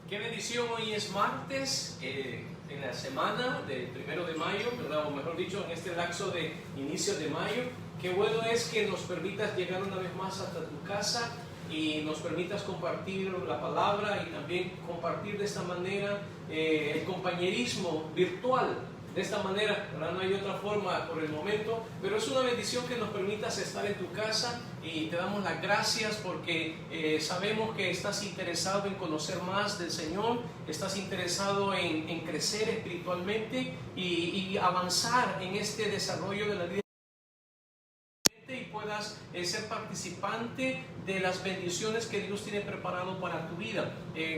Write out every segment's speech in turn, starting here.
Qué bendición, hoy es martes, en la semana del 1 de mayo, ¿verdad? O mejor dicho, en este lapso de inicio de mayo. Qué bueno es que nos permitas llegar una vez más hasta tu casa y nos permitas compartir la palabra y también compartir de esta manera el compañerismo virtual. De esta manera, ¿verdad? No hay otra forma por el momento, pero es una bendición que nos permitas estar en tu casa y te damos las gracias porque sabemos que estás interesado en conocer más del Señor, estás interesado en crecer espiritualmente y avanzar en este desarrollo de la vida y puedas ser participante de las bendiciones que Dios tiene preparado para tu vida.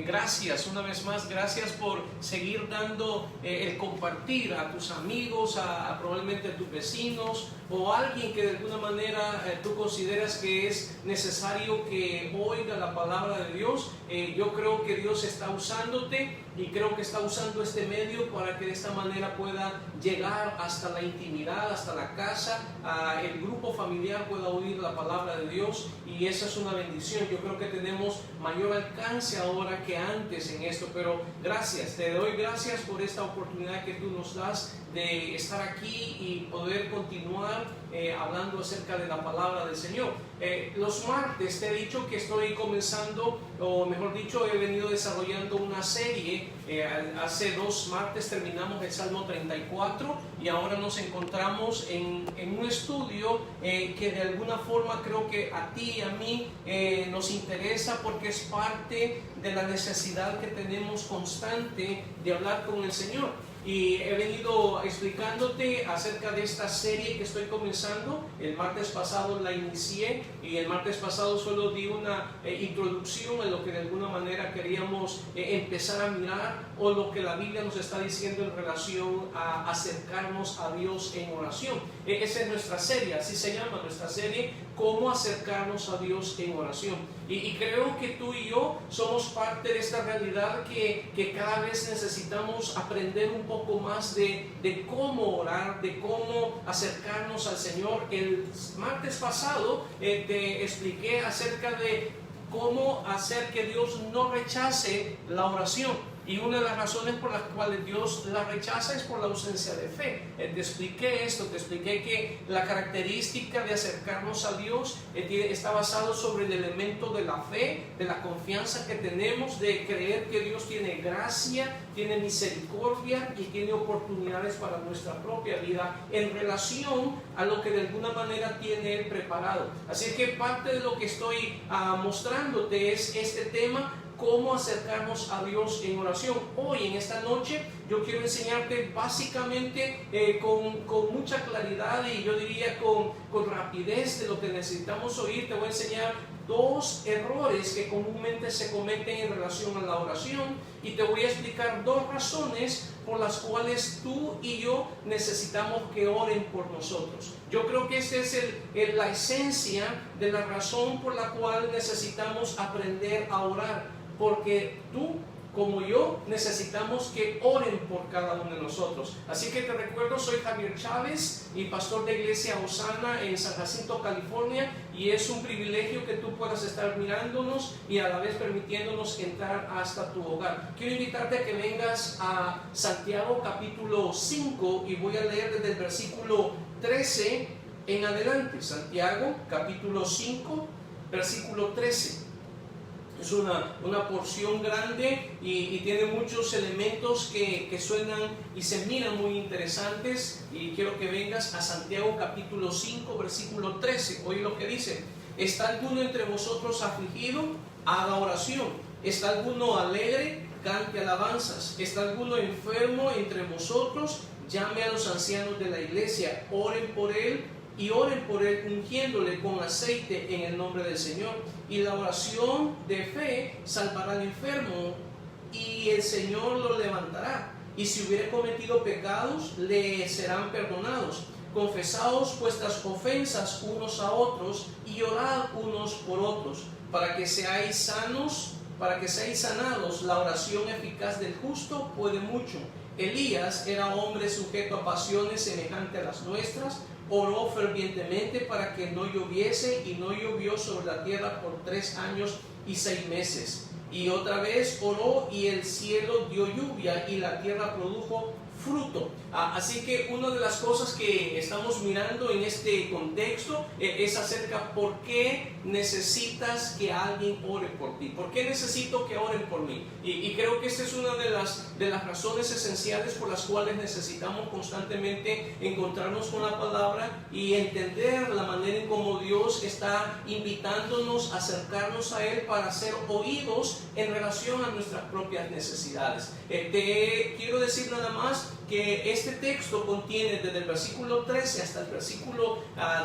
Gracias una vez más, gracias por seguir dando el compartir a tus amigos, probablemente a tus vecinos o a alguien que de alguna manera tú consideras que es necesario que oiga la palabra de Dios. Yo creo que Dios está usándote y creo que está usando este medio para que de esta manera pueda llegar hasta la intimidad, hasta la casa, el grupo familiar pueda oír la palabra de Dios, y esa es una bendición. Yo creo que tenemos mayor alcance ahora que antes en esto, pero gracias, te doy gracias por esta oportunidad que tú nos das de estar aquí y poder continuar hablando acerca de la palabra del Señor. Los martes te he dicho que estoy comenzando, o mejor dicho, he venido desarrollando una serie. Hace 2 martes terminamos el Salmo 34 y ahora nos encontramos en un estudio que de alguna forma creo que a ti y a mí nos interesa, porque es parte de la necesidad que tenemos constante de hablar con el Señor. Y he venido explicándote acerca de esta serie que estoy comenzando. El martes pasado la inicié y el martes pasado solo di una introducción en lo que de alguna manera queríamos empezar a mirar, o lo que la Biblia nos está diciendo en relación a acercarnos a Dios en oración. Esa es nuestra serie, así se llama nuestra serie, cómo acercarnos a Dios en oración. Y creo que tú y yo somos parte de esta realidad que cada vez necesitamos aprender un poco más de cómo orar, de cómo acercarnos al Señor. El martes pasado te expliqué acerca de cómo hacer que Dios no rechace la oración. Y una de las razones por las cuales Dios la rechaza es por la ausencia de fe. Te expliqué esto, te expliqué que la característica de acercarnos a Dios está basado sobre el elemento de la fe, de la confianza que tenemos, de creer que Dios tiene gracia, tiene misericordia y tiene oportunidades para nuestra propia vida en relación a lo que de alguna manera tiene Él preparado. Así que parte de lo que estoy mostrándote es este tema, cómo acercarnos a Dios en oración. Hoy, en esta noche, yo quiero enseñarte básicamente con mucha claridad y yo diría con rapidez de lo que necesitamos oír. Te voy a enseñar 2 errores que comúnmente se cometen en relación a la oración, y te voy a explicar 2 razones por las cuales tú y yo necesitamos que oren por nosotros. Yo creo que esta es la esencia de la razón por la cual necesitamos aprender a orar, porque tú como yo necesitamos que oren por cada uno de nosotros. Así que te recuerdo, soy Javier Chávez y pastor de Iglesia Osana en San Jacinto, California, y es un privilegio que tú puedas estar mirándonos y a la vez permitiéndonos entrar hasta tu hogar. Quiero invitarte a que vengas a Santiago capítulo 5 y voy a leer desde el versículo 13 en adelante. Santiago capítulo 5 versículo 13. Es una porción grande y tiene muchos elementos que suenan y se miran muy interesantes, y quiero que vengas a Santiago capítulo 5 versículo 13. Oye lo que dice: ¿está alguno entre vosotros afligido? Haga oración. ¿Está alguno alegre? Cante alabanzas. ¿Está alguno enfermo entre vosotros? Llame a los ancianos de la iglesia, oren por él y oren por él ungiéndole con aceite en el nombre del Señor. Y la oración de fe salvará al enfermo y el Señor lo levantará. Y si hubiere cometido pecados, le serán perdonados. Confesaos vuestras ofensas unos a otros y orad unos por otros, para que seáis sanos, para que seáis sanados. La oración eficaz del justo puede mucho. Elías era hombre sujeto a pasiones semejantes a las nuestras. Oró fervientemente para que no lloviese, y no llovió sobre la tierra por 3 años y 6 meses. Y otra vez oró y el cielo dio lluvia y la tierra produjo fruto. Así que una de las cosas que estamos mirando en este contexto es acerca por qué necesitas que alguien ore por ti. ¿Por qué necesito que oren por mí? Y creo que esta es una de las razones esenciales por las cuales necesitamos constantemente encontrarnos con la palabra y entender la manera en cómo Dios está invitándonos a acercarnos a Él para ser oídos en relación a nuestras propias necesidades. Te quiero decir nada más que este texto contiene desde el versículo 13 hasta el versículo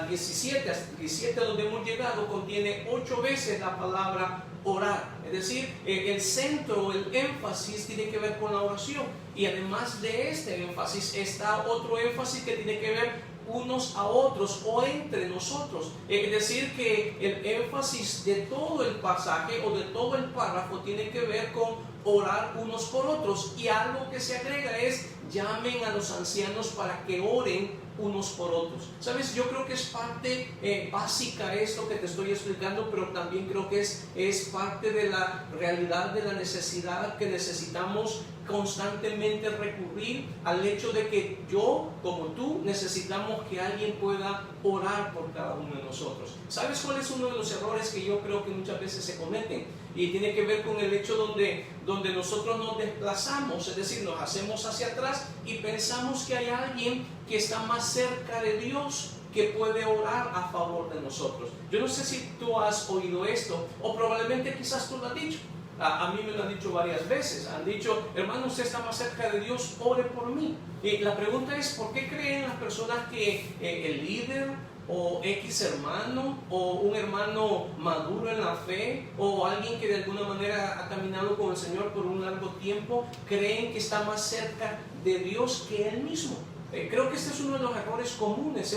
17, hasta el 17 donde hemos llegado, contiene 8 veces la palabra orar. Es decir, el centro, el énfasis tiene que ver con la oración. Y además de este énfasis está otro énfasis que tiene que ver unos a otros o entre nosotros. Es decir, que el énfasis de todo el pasaje o de todo el párrafo tiene que ver con orar unos por otros. Y algo que se agrega es: llamen a los ancianos para que oren unos por otros. ¿Sabes? Yo creo que es parte básica esto que te estoy explicando, pero también creo que es parte de la realidad de la necesidad que necesitamos constantemente recurrir al hecho de que yo, como tú, necesitamos que alguien pueda orar por cada uno de nosotros. ¿Sabes cuál es uno de los errores que yo creo que muchas veces se cometen? Y tiene que ver con el hecho donde nosotros nos desplazamos, es decir, nos hacemos hacia atrás y pensamos que hay alguien que está más cerca de Dios que puede orar a favor de nosotros. Yo no sé si tú has oído esto, o probablemente quizás tú lo has dicho. A mí me lo han dicho varias veces. Han dicho: hermano, usted está más cerca de Dios, ore por mí. Y la pregunta es: ¿por qué creen las personas que el líder o X hermano o un hermano maduro en la fe o alguien que de alguna manera ha caminado con el Señor por un largo tiempo creen que está más cerca de Dios que Él mismo? Creo que este es uno de los errores comunes,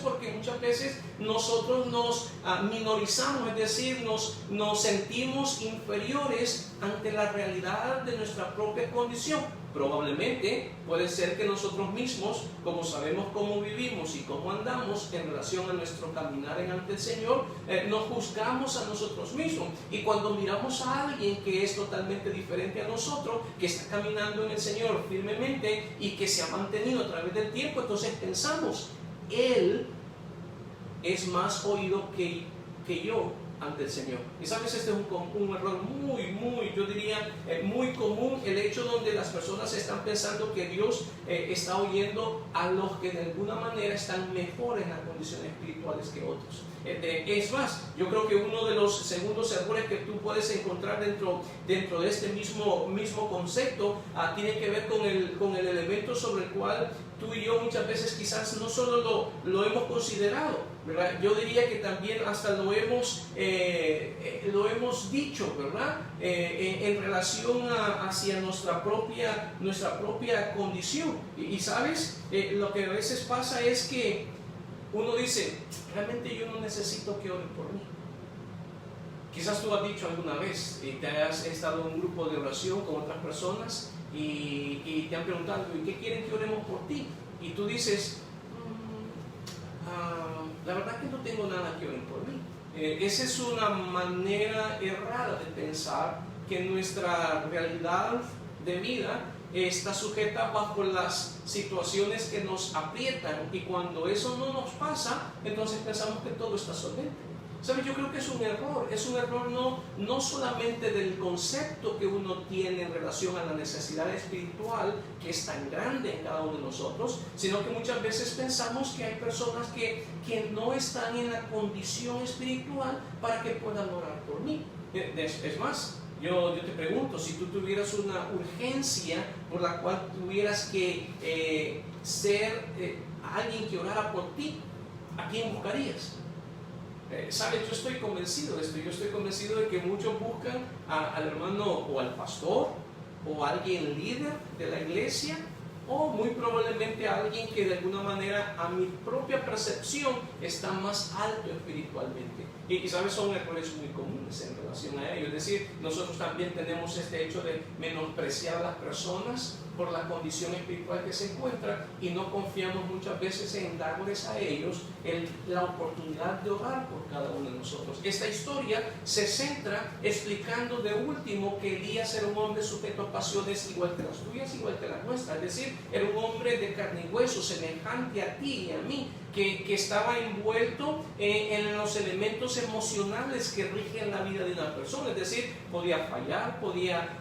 porque muchas veces nosotros nos minorizamos, es decir, nos sentimos inferiores ante la realidad de nuestra propia condición. Probablemente puede ser que nosotros mismos, como sabemos cómo vivimos y cómo andamos en relación a nuestro caminar ante el Señor, nos juzgamos a nosotros mismos. Y cuando miramos a alguien que es totalmente diferente a nosotros, que está caminando en el Señor firmemente y que se ha mantenido a través del tiempo, entonces pensamos: Él es más oído que yo ante el Señor. Y sabes, este es un error yo diría, muy común, el hecho donde las personas están pensando que Dios está oyendo a los que de alguna manera están mejor en las condiciones espirituales que otros. Es más, yo creo que uno de los segundos errores que tú puedes encontrar dentro de este mismo concepto tiene que ver con el elemento sobre el cual tú y yo muchas veces quizás no solo lo hemos considerado, ¿verdad? Yo diría que también hasta lo hemos dicho, ¿verdad? En relación hacia nuestra propia condición. Y sabes, lo que a veces pasa es que uno dice: realmente yo no necesito que oren por mí. Quizás tú has dicho alguna vez y te has estado en un grupo de oración con otras personas y te han preguntado: ¿y qué quieren que oremos por ti? Y tú dices: la verdad que no tengo nada que oren por mí. Esa es una manera errada de pensar que nuestra realidad de vida está sujeta bajo las situaciones que nos aprietan, y cuando eso no nos pasa, entonces pensamos que todo está solvente. ¿Sabes? Yo creo que es un error no solamente del concepto que uno tiene en relación a la necesidad espiritual, que es tan grande en cada uno de nosotros, sino que muchas veces pensamos que hay personas que no están en la condición espiritual para que puedan orar por mí. Es más, yo te pregunto: si tú tuvieras una urgencia por la cual tuvieras que ser alguien que orara por ti, ¿a quién buscarías? ¿Sabes? Yo estoy convencido de esto. Yo estoy convencido de que muchos buscan al hermano o al pastor o a alguien líder de la iglesia, o muy probablemente a alguien que de alguna manera, a mi propia percepción, está más alto espiritualmente. Y sabes, son errores muy comunes en relación a ello. Es decir, nosotros también tenemos este hecho de menospreciar a las personas por la condición espiritual que se encuentran y no confiamos muchas veces en darles a ellos la oportunidad de orar por cada uno de nosotros. Esta historia se centra explicando de último que Elías era un hombre sujeto a pasiones igual que las tuyas, igual que las nuestras. Es decir, era un hombre de carne y hueso, semejante a ti y a mí, que estaba envuelto en los elementos emocionales que rigen la vida de una persona. Es decir, podía fallar, podía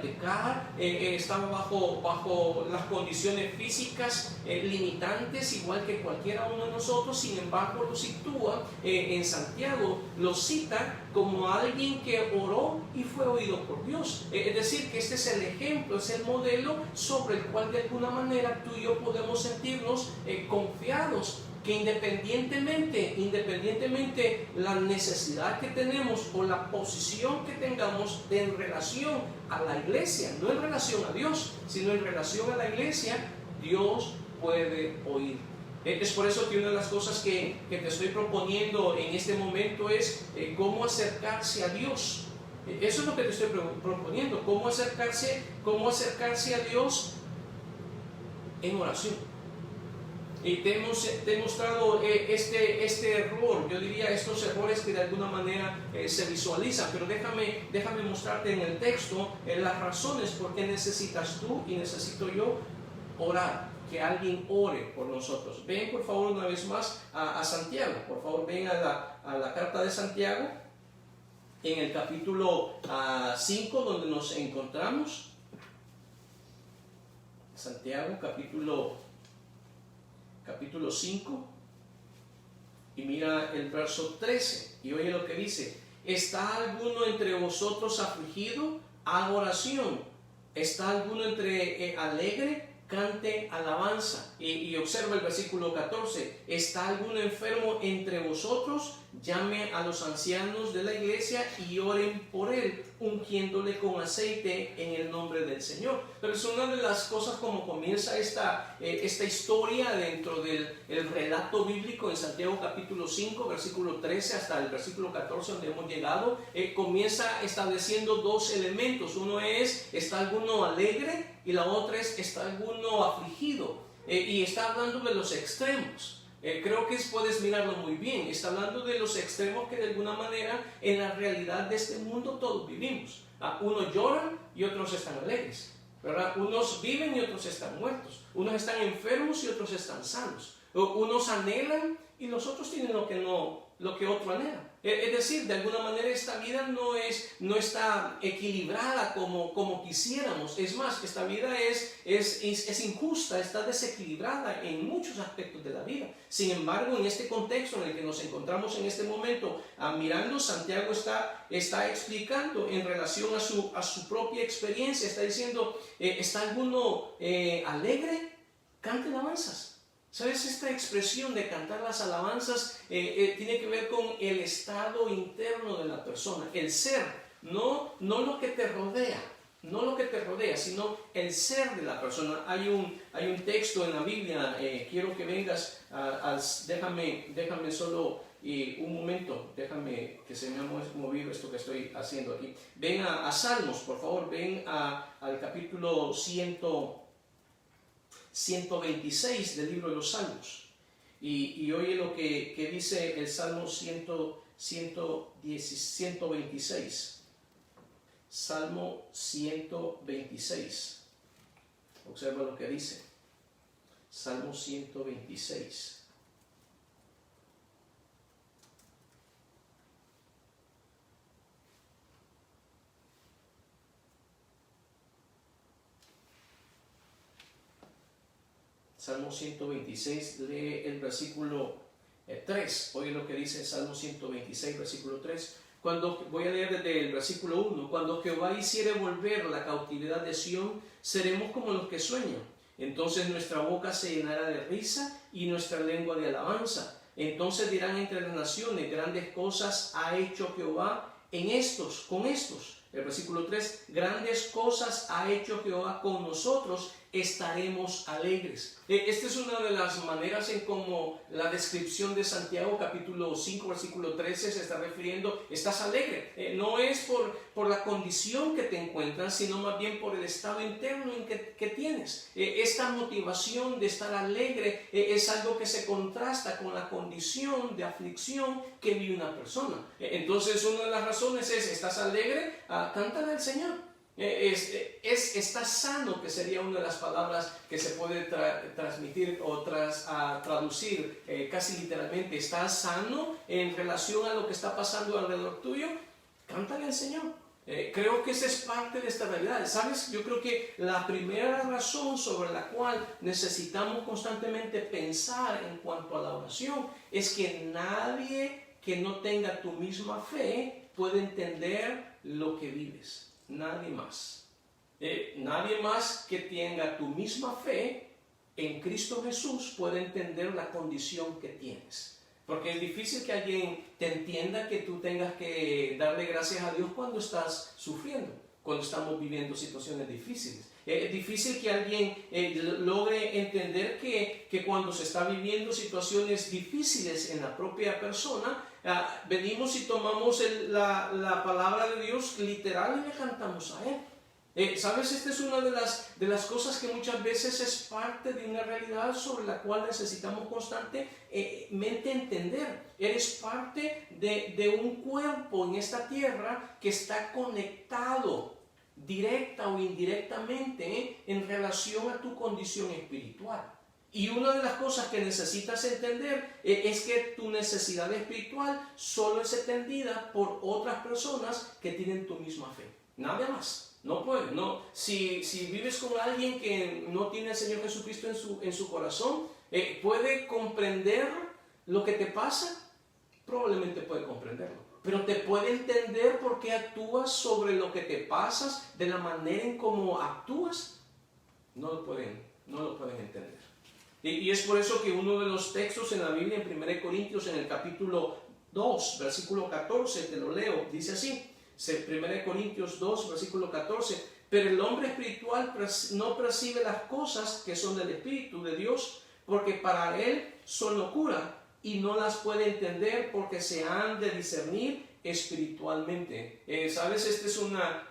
pecar, estaba bajo las condiciones físicas limitantes, igual que cualquiera uno de nosotros. Sin embargo, lo sitúa en Santiago, lo cita como alguien que oró y fue oído por Dios. Es decir, que este es el ejemplo, es el modelo sobre el cual de alguna manera tú y yo podemos sentirnos confiados, que independientemente la necesidad que tenemos o la posición que tengamos en relación a la iglesia, no en relación a Dios, sino en relación a la iglesia, Dios puede oír. Es por eso que una de las cosas que te estoy proponiendo en este momento es cómo acercarse a Dios. Eso es lo que te estoy proponiendo, cómo acercarse a Dios en oración. Y te he mostrado este error, yo diría estos errores que de alguna manera se visualizan, pero déjame mostrarte en el texto las razones por qué necesitas tú y necesito yo orar, que alguien ore por nosotros. Ven por favor una vez más a Santiago, por favor ven a la carta de Santiago, en el capítulo 5 donde nos encontramos. Santiago capítulo 5, y mira el verso 13, y oye lo que dice: ¿está alguno entre vosotros afligido? Haga oración. ¿Está alguno alegre? Cante alabanza. Y observa el versículo 14: ¿está alguno enfermo entre vosotros? Llame a los ancianos de la iglesia y oren por él, ungiéndole con aceite en el nombre del Señor. Pero es una de las cosas como comienza esta historia dentro del relato bíblico en Santiago capítulo 5, versículo 13 hasta el versículo 14 donde hemos llegado. Comienza estableciendo dos elementos. Uno es: ¿está alguno alegre? Y la otra es: ¿está alguno afligido? Y está hablando de los extremos. Creo que puedes mirarlo muy bien. Está hablando de los extremos que de alguna manera en la realidad de este mundo todos vivimos. Unos lloran y otros están alegres, ¿verdad? Unos viven y otros están muertos. Unos están enfermos y otros están sanos. Unos anhelan y los otros tienen lo que otro anhela. Es decir, de alguna manera esta vida no está equilibrada como quisiéramos. Es más, esta vida es injusta, está desequilibrada en muchos aspectos de la vida. Sin embargo, en este contexto en el que nos encontramos en este momento, mirando, Santiago está explicando en relación a su propia experiencia. Está diciendo: ¿está alguno alegre? Cante alabanzas. ¿Sabes? Esta expresión de cantar las alabanzas tiene que ver con el estado interno de la persona, el ser, no lo que te rodea, sino el ser de la persona. Hay un texto en la Biblia, quiero que vengas, déjame solo un momento, déjame que se me ha movido esto que estoy haciendo aquí. Ven a Salmos, por favor, ven al capítulo 126 del libro de los Salmos, y oye lo que dice el Salmo 126. Salmo 126. Observa lo que dice. Salmo 126. Salmo 126, lee el versículo 3. Oye lo que dice Salmo 126, versículo 3. Voy a leer desde el versículo 1. Cuando Jehová hiciere volver la cautividad de Sión, seremos como los que sueñan. Entonces nuestra boca se llenará de risa y nuestra lengua de alabanza. Entonces dirán entre las naciones: grandes cosas ha hecho Jehová con estos. El versículo 3: grandes cosas ha hecho Jehová con nosotros, estaremos alegres. Esta es una de las maneras en cómo la descripción de Santiago capítulo 5 versículo 13 se está refiriendo. Estás alegre. No es por la condición que te encuentras, sino más bien por el estado interno en que tienes. Esta motivación de estar alegre es algo que se contrasta con la condición de aflicción que vive una persona. Entonces una de las razones es: ¿estás alegre? Cántale al Señor. Estás sano, que sería una de las palabras que se puede transmitir o traducir casi literalmente. ¿Estás sano en relación a lo que está pasando alrededor tuyo? Cántale al Señor. Creo que esa es parte de esta realidad. ¿Sabes? Yo creo que la primera razón sobre la cual necesitamos constantemente pensar en cuanto a la oración es que nadie que no tenga tu misma fe puede entender lo que vives. Nadie más. Nadie más que tenga tu misma fe en Cristo Jesús puede entender la condición que tienes. Porque es difícil que alguien te entienda que tú tengas que darle gracias a Dios cuando estás sufriendo, cuando estamos viviendo situaciones difíciles. Es difícil que alguien logre entender que cuando se está viviendo situaciones difíciles en la propia persona, venimos y tomamos la palabra de Dios literal y le cantamos a Él. ¿Sabes? Esta es una de las cosas que muchas veces es parte de una realidad sobre la cual necesitamos constantemente entender. Eres parte de un cuerpo en esta tierra que está conectado directa o indirectamente en relación a tu condición espiritual. Y una de las cosas que necesitas entender es que tu necesidad espiritual solo es entendida por otras personas que tienen tu misma fe. Nada más. No puedes. No. Si vives con alguien que no tiene al Señor Jesucristo en su corazón, ¿puede comprender lo que te pasa? Probablemente puede comprenderlo. Pero te puede entender por qué actúas sobre lo que te pasas, de la manera en cómo actúas. No lo pueden entender. Y es por eso que uno de los textos en la Biblia, en 1 Corintios, en el capítulo 2, versículo 14, te lo leo, dice así, 1 Corintios 2, versículo 14, pero el hombre espiritual no percibe las cosas que son del Espíritu de Dios, porque para él son locura, y no las puede entender porque se han de discernir espiritualmente. ¿Sabes? Esta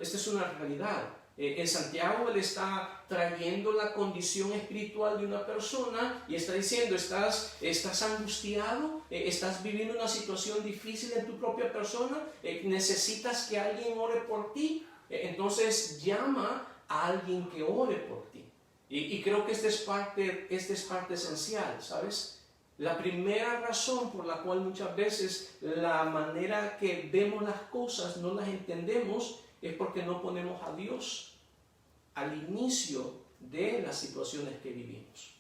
es una realidad. En Santiago él está trayendo la condición espiritual de una persona y está diciendo: estás angustiado, estás viviendo una situación difícil en tu propia persona, necesitas que alguien ore por ti, entonces llama a alguien que ore por ti. Y creo que esta es parte esencial, ¿sabes? La primera razón por la cual muchas veces la manera que vemos las cosas no las entendemos es porque no ponemos a Dios al inicio de las situaciones que vivimos.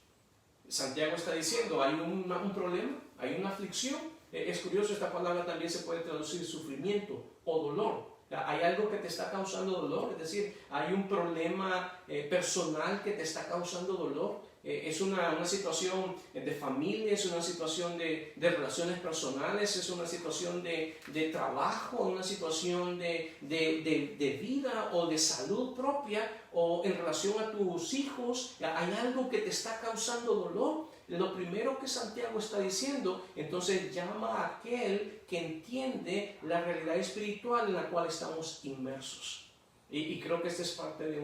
Santiago está diciendo: hay un problema, hay una aflicción. Es curioso, esta palabra también se puede traducir sufrimiento o dolor. Hay algo que te está causando dolor, es decir, hay un problema personal que te está causando dolor. Es una situación de familia, es una situación de relaciones personales, es una situación de trabajo, una situación de vida o de salud propia, o en relación a tus hijos. Hay algo que te está causando dolor. Lo primero que Santiago está diciendo, entonces llama a aquel que entiende la realidad espiritual en la cual estamos inmersos. Y creo que esta es parte de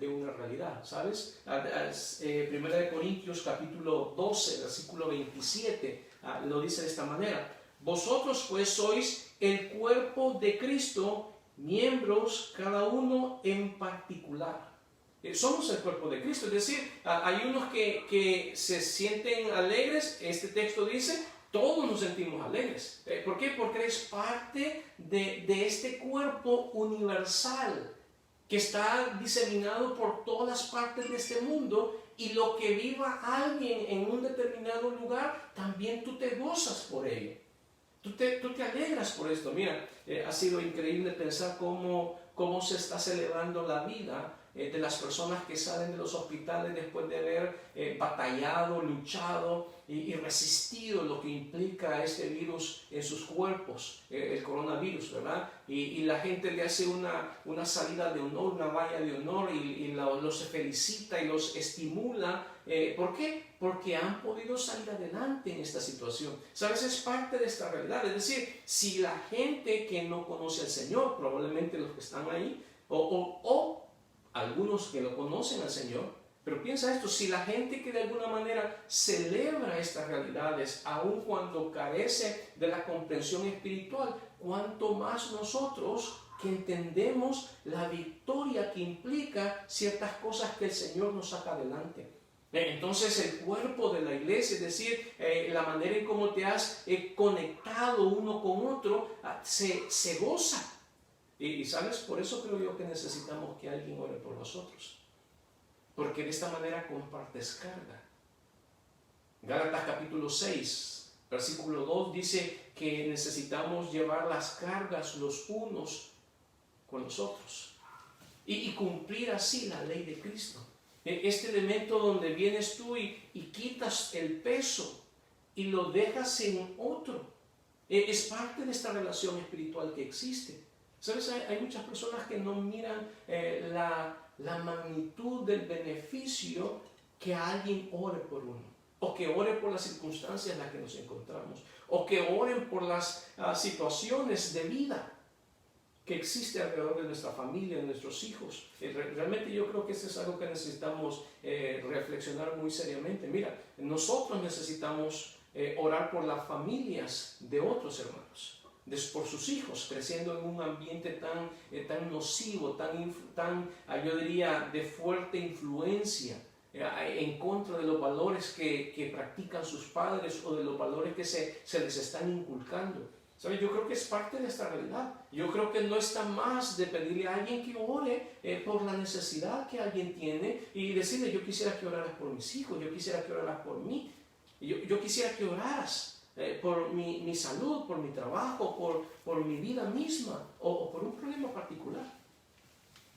una realidad, ¿sabes? 1 Corintios capítulo 12, versículo 27, lo dice de esta manera: vosotros pues sois el cuerpo de Cristo, miembros cada uno en particular. Somos el cuerpo de Cristo, es decir, hay unos que se sienten alegres. Este texto dice: todos nos sentimos alegres. ¿Por qué? Porque es parte de este cuerpo universal que está diseminado por todas partes de este mundo, y lo que viva alguien en un determinado lugar, también tú te gozas por ello. Tú te alegras por esto. Mira, ha sido increíble pensar cómo se está celebrando la vida de las personas que salen de los hospitales después de haber batallado, luchado y resistido lo que implica este virus en sus cuerpos, el coronavirus, ¿verdad? Y la gente le hace una salida de honor, una valla de honor y los felicita y los estimula. ¿Por qué? Porque han podido salir adelante en esta situación. ¿Sabes? Es parte de esta realidad. Es decir, si la gente que no conoce al Señor, probablemente los que están ahí, o algunos que lo conocen al Señor, pero piensa esto, si la gente que de alguna manera celebra estas realidades, aun cuando carece de la comprensión espiritual, cuanto más nosotros que entendemos la victoria que implica ciertas cosas que el Señor nos saca adelante. Entonces el cuerpo de la iglesia, es decir, la manera en cómo te has conectado uno con otro, se goza. Y sabes, por eso creo yo que necesitamos que alguien ore por nosotros. Porque de esta manera compartes carga. Gálatas capítulo 6, versículo 2 dice que necesitamos llevar las cargas los unos con los otros. Y cumplir así la ley de Cristo. Este elemento donde vienes tú y quitas el peso y lo dejas en otro. Es parte de esta relación espiritual que existe. ¿Sabes? Hay muchas personas que no miran la magnitud del beneficio que alguien ore por uno, o que ore por las circunstancias en las que nos encontramos, o que oren por las situaciones de vida que existe alrededor de nuestra familia, de nuestros hijos. Realmente yo creo que eso es algo que necesitamos reflexionar muy seriamente. Mira, nosotros necesitamos orar por las familias de otros hermanos, por sus hijos, creciendo en un ambiente tan nocivo, tan yo diría, de fuerte influencia en contra de los valores que practican sus padres o de los valores que se les están inculcando. ¿Sabes? Yo creo que es parte de esta realidad. Yo creo que no está más de pedirle a alguien que ore por la necesidad que alguien tiene y decirle, yo quisiera que oraras por mis hijos, yo quisiera que oraras por mí, yo quisiera que oraras por mi salud, por mi trabajo, por mi vida misma o por un problema particular.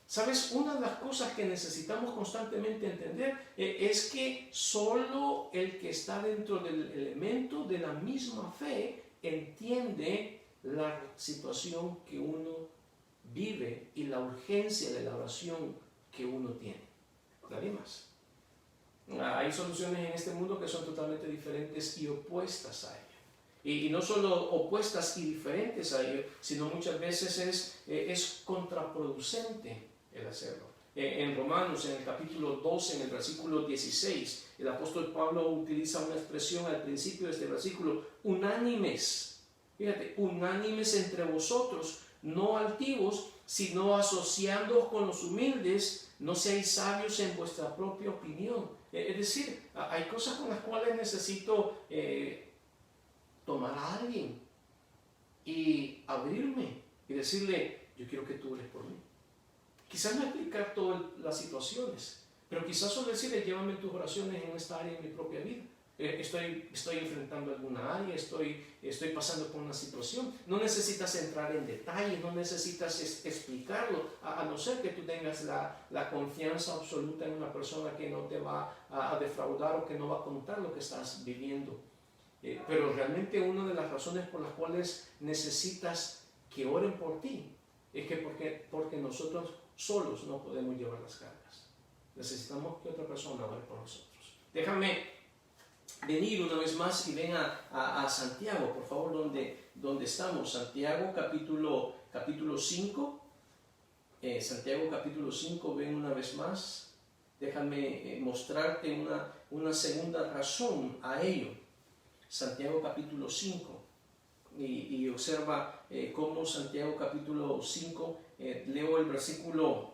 ¿Sabes? Una de las cosas que necesitamos constantemente entender es que solo el que está dentro del elemento de la misma fe entiende la situación que uno vive y la urgencia de la oración que uno tiene. Nadie más. Hay soluciones en este mundo que son totalmente diferentes y opuestas a ello. Y no solo opuestas y diferentes a ello, sino muchas veces es contraproducente el hacerlo. En Romanos, en el capítulo 12, en el versículo 16, el apóstol Pablo utiliza una expresión al principio de este versículo, unánimes. Fíjate, unánimes entre vosotros, no altivos, sino asociándoos con los humildes, no seáis sabios en vuestra propia opinión. Es decir, hay cosas con las cuales necesito tomar a alguien y abrirme y decirle, yo quiero que tú ores por mí. Quizás no explicar todas las situaciones, pero quizás solo decirle, llévame en tus oraciones en esta área de mi propia vida. Estoy enfrentando alguna área, estoy pasando por una situación. No necesitas entrar en detalle, no necesitas explicarlo, a no ser que tú tengas la confianza absoluta en una persona que no te va a defraudar o que no va a contar lo que estás viviendo. Pero realmente una de las razones por las cuales necesitas que oren por ti es que porque nosotros solos no podemos llevar las cargas. Necesitamos que otra persona ore por nosotros. Déjame venir una vez más y ven a Santiago, por favor, donde estamos. Santiago capítulo 5. Santiago capítulo 5, ven una vez más. Déjame mostrarte una segunda razón a ello. Santiago capítulo 5. Y observa cómo Santiago capítulo 5, leo el versículo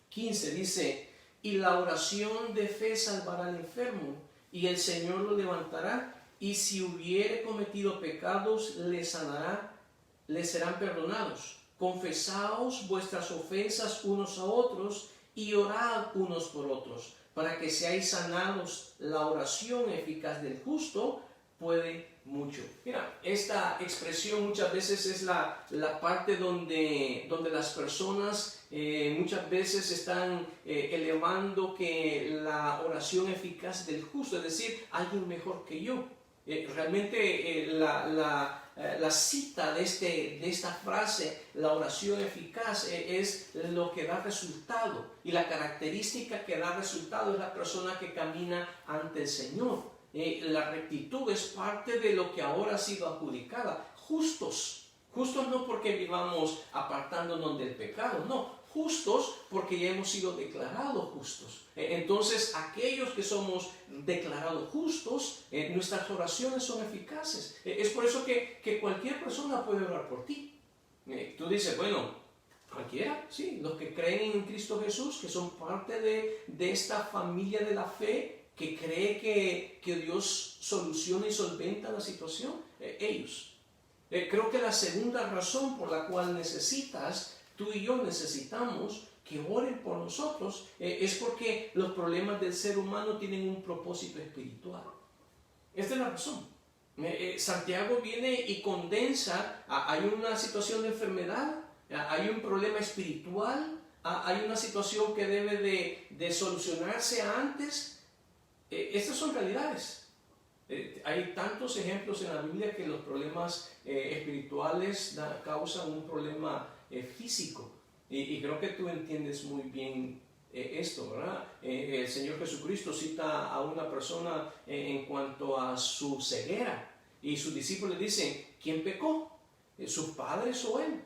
15, dice, y la oración de fe salvará al enfermo, y el Señor lo levantará, y si hubiere cometido pecados, le sanará, le serán perdonados. Confesaos vuestras ofensas unos a otros, y orad unos por otros, para que seáis sanados. La oración eficaz del justo puede mucho. Mira, esta expresión muchas veces es la parte donde las personas muchas veces están elevando que la oración eficaz del justo, es decir, alguien mejor que yo. Realmente la cita de esta frase, la oración eficaz, es lo que da resultado. Y la característica que da resultado es la persona que camina ante el Señor. La rectitud es parte de lo que ahora ha sido adjudicada. Justos no porque vivamos apartándonos del pecado, no. Justos porque ya hemos sido declarados justos. Entonces, aquellos que somos declarados justos, nuestras oraciones son eficaces. Es por eso que cualquier persona puede orar por ti. Tú dices, bueno, cualquiera, sí, los que creen en Cristo Jesús, que son parte de esta familia de la fe, que cree que Dios soluciona y solventa la situación, ellos. Creo que la segunda razón por la cual tú y yo necesitamos que oren por nosotros, es porque los problemas del ser humano tienen un propósito espiritual. Esta es la razón. Santiago viene y condensa, hay una situación de enfermedad, hay un problema espiritual, hay una situación que debe de solucionarse antes. Estas son realidades. Hay tantos ejemplos en la Biblia que los problemas espirituales causan un problema físico. Y creo que tú entiendes muy bien esto, ¿verdad? El Señor Jesucristo cita a una persona en cuanto a su ceguera. Y sus discípulos le dicen, ¿quién pecó? ¿Sus padres o él?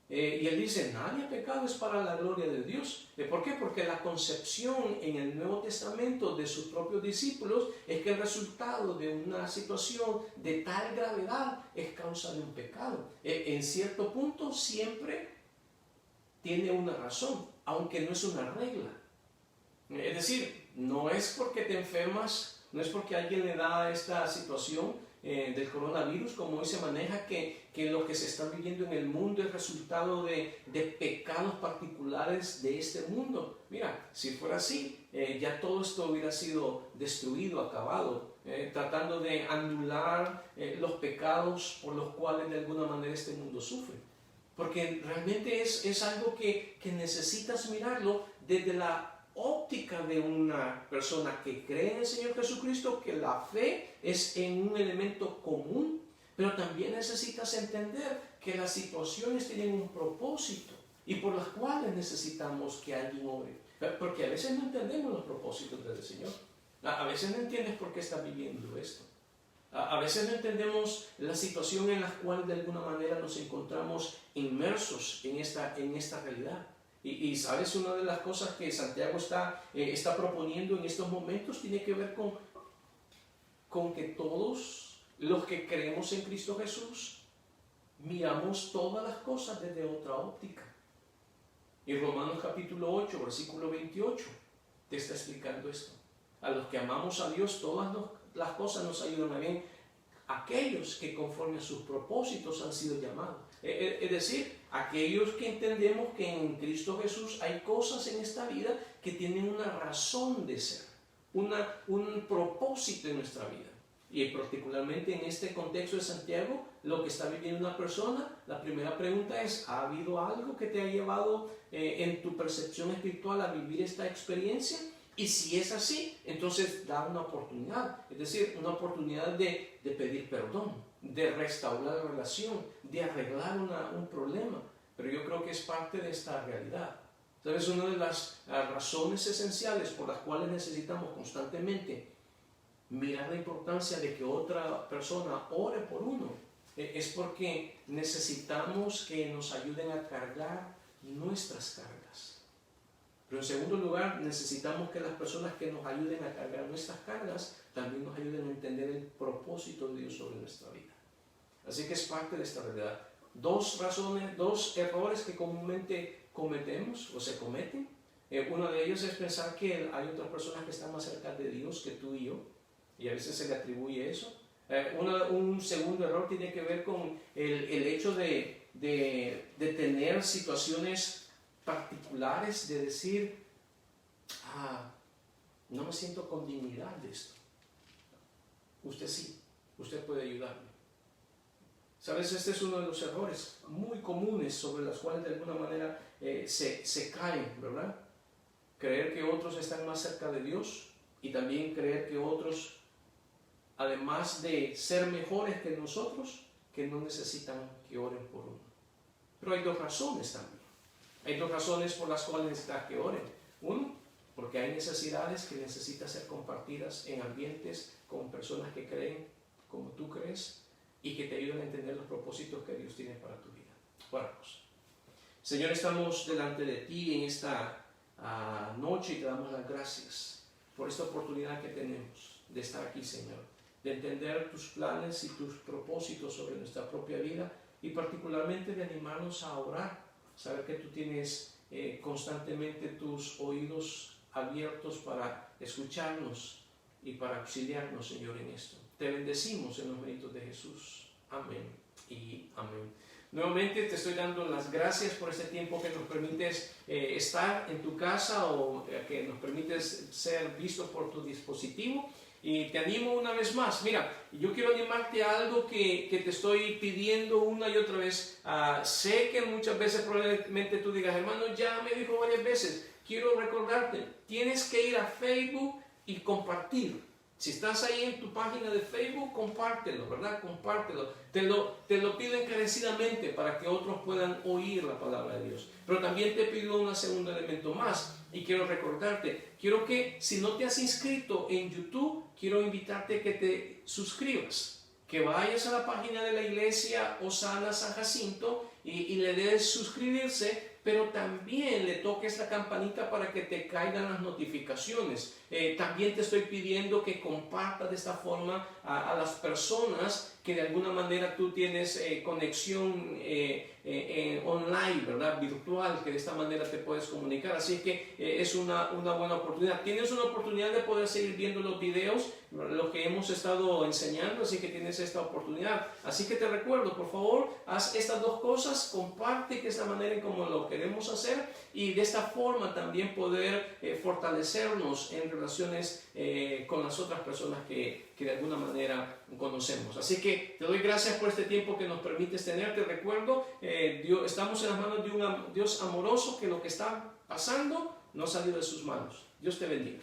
Y él dice, nadie ha pecado, es para la gloria de Dios. ¿Por qué? Porque la concepción en el Nuevo Testamento de sus propios discípulos es que el resultado de una situación de tal gravedad es causa de un pecado. En cierto punto siempre tiene una razón, aunque no es una regla. Es decir, no es porque te enfermas, no es porque alguien le da esta situación del coronavirus, como hoy se maneja, que lo que se está viviendo en el mundo es resultado de pecados particulares de este mundo. Mira, si fuera así, ya todo esto hubiera sido destruido, acabado, tratando de anular los pecados por los cuales de alguna manera este mundo sufre. Porque realmente es algo que necesitas mirarlo desde la óptica de una persona que cree en el Señor Jesucristo, que la fe es en un elemento común, pero también necesitas entender que las situaciones tienen un propósito y por las cuales necesitamos que alguien ore. Porque a veces no entendemos los propósitos del Señor. A veces no entiendes por qué estás viviendo esto. A veces no entendemos la situación en la cual de alguna manera nos encontramos inmersos en esta realidad. Y sabes, una de las cosas que Santiago está proponiendo en estos momentos tiene que ver con que todos los que creemos en Cristo Jesús miramos todas las cosas desde otra óptica. Y Romanos capítulo 8, versículo 28, te está explicando esto. A los que amamos a Dios, todas las cosas nos ayudan a bien. Aquellos que conforme a sus propósitos han sido llamados. Es decir, aquellos que entendemos que en Cristo Jesús hay cosas en esta vida que tienen una razón de ser, un propósito en nuestra vida. Y particularmente en este contexto de Santiago, lo que está viviendo una persona, la primera pregunta es, ¿ha habido algo que te ha llevado en tu percepción espiritual a vivir esta experiencia? Y si es así, entonces da una oportunidad, es decir, una oportunidad de pedir perdón, de restaurar la relación, de arreglar un problema. Pero yo creo que es parte de esta realidad. ¿Sabes? Una de las razones esenciales por las cuales necesitamos constantemente mirar la importancia de que otra persona ore por uno, es porque necesitamos que nos ayuden a cargar nuestras cargas. Pero en segundo lugar, necesitamos que las personas que nos ayuden a cargar nuestras cargas también nos ayuden a entender el propósito de Dios sobre nuestra vida. Así que es parte de esta realidad. Dos errores que comúnmente cometemos o se cometen. Uno de ellos es pensar que hay otras personas que están más cerca de Dios que tú y yo, y a veces se le atribuye eso. Un segundo error tiene que ver con el hecho de tener situaciones particulares, de decir, no me siento con dignidad de esto. Usted sí, usted puede ayudarme. ¿Sabes? Este es uno de los errores muy comunes sobre los cuales de alguna manera se caen, ¿verdad? Creer que otros están más cerca de Dios y también creer que otros, además de ser mejores que nosotros, que no necesitan que oren por uno. Pero hay dos razones también. Hay dos razones por las cuales necesitas que oren. Uno, porque hay necesidades que necesitan ser compartidas en ambientes con personas que creen como tú crees y que te ayudan a entender los propósitos que Dios tiene para tu vida. Oramos. Señor, estamos delante de ti en esta noche y te damos las gracias por esta oportunidad que tenemos de estar aquí, Señor, de entender tus planes y tus propósitos sobre nuestra propia vida y particularmente de animarnos a orar, saber que tú tienes constantemente tus oídos abiertos para escucharnos y para auxiliarnos, Señor, en esto. Te bendecimos en los méritos de Jesús. Amén y amén. Nuevamente te estoy dando las gracias por este tiempo que nos permites estar en tu casa o que nos permites ser vistos por tu dispositivo. Y te animo una vez más. Mira, yo quiero animarte a algo que te estoy pidiendo una y otra vez. Sé que muchas veces probablemente tú digas, hermano, ya me dijo varias veces. Quiero recordarte, tienes que ir a Facebook y compartir. Si estás ahí en tu página de Facebook, compártelo, ¿verdad? Compártelo. Te lo pido encarecidamente para que otros puedan oír la palabra de Dios. Pero también te pido un segundo elemento más y quiero recordarte. Quiero que si no te has inscrito en YouTube, quiero invitarte a que te suscribas. Que vayas a la página de la iglesia Osana San Jacinto y le des suscribirse, pero también le toques la campanita para que te caigan las notificaciones. También te estoy pidiendo que compartas de esta forma a las personas que de alguna manera tú tienes conexión online, ¿verdad? Virtual, que de esta manera te puedes comunicar. Así que es una buena oportunidad. Tienes una oportunidad de poder seguir viendo los videos, lo que hemos estado enseñando, así que tienes esta oportunidad. Así que te recuerdo, por favor, haz estas dos cosas, comparte, que es la manera en cómo lo queremos hacer, y de esta forma también poder fortalecernos en relaciones con las otras personas que de alguna manera conocemos. Así que te doy gracias por este tiempo que nos permites tener. Te recuerdo, estamos en las manos de un Dios amoroso, que lo que está pasando no ha salido de sus manos. Dios te bendiga.